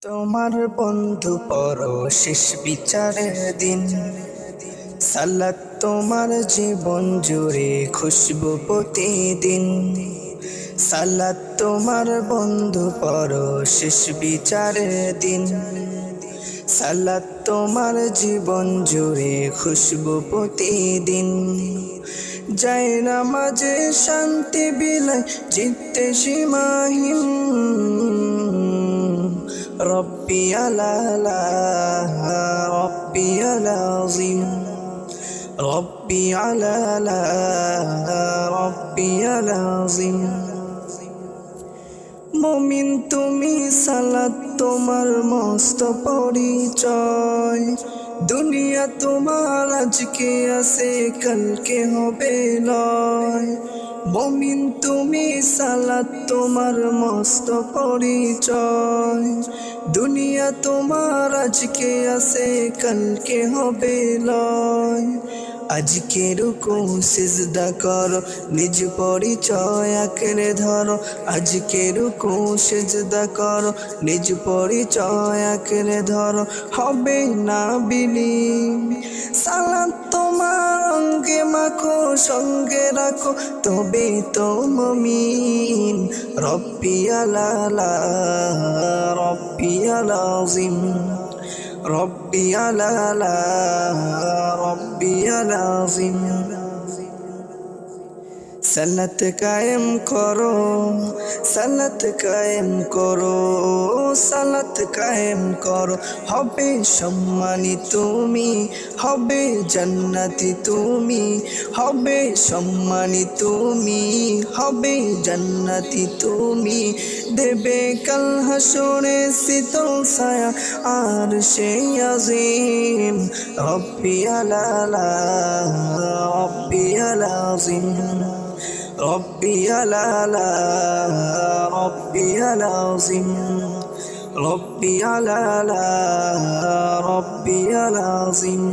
তোমার বন্ধু পরো শেষ বিচারের দিন, সালাত তোমার জীবন জুড়ে খুশবু প্রতিদিন। সালাত তোমার বন্ধু পরো শেষ বিচারের দিন, সালাত তোমার জীবন জুড়ে খুশবু প্রতিদিন। যায় না মাঝে শান্তি বিলায় জিততে সীমাহীন, রব্বি আলালা রব্বি আলাযিম, রব্বি আলালা রব্বি আলাযিম। মুমিন তুমি সালাত তোমার মস্ত পরিচয়, দুনিয়া তোমার আজকে আছে কালকে হবে লয়। মুমিন তুমি সালাত তোমার মস্ত পরিচয়, দুনিয়া তোমার আজকে আছে কালকে হবে লয়। আজকে রুকু সিজদা করো, নিজ পরিচয় আঁকড়ে ধরো। আজকে রুকু সিজদা করো, নিজ পরিচয় আঁকড়ে ধরো। হবে না বিলীন সালাত তোমার অঙ্গে মাখো, সঙ্গে রাখো তবে তো মুমিন। রব্বি আলালা রব্বি আলাযিম, রব্বি আলালা রব্বি আলাযিম। সালাত কায়েম করো, সালাত কায়েম করো, সালাত কায়েম করো। হবে সম্মানী তুমি, হবে জান্নাতি তুমি, হবে সম্মানী তুমি, হবে জান্নাতি তুমি। দেবে কাল হাসরে শীতল ছায়া আর সেই আজিম। রব্বি আলালা রব্বি আলাযিম, রব্বি আলালা রব্বি আলাযিম, রব্বি আলালা রব্বি আলাযিম।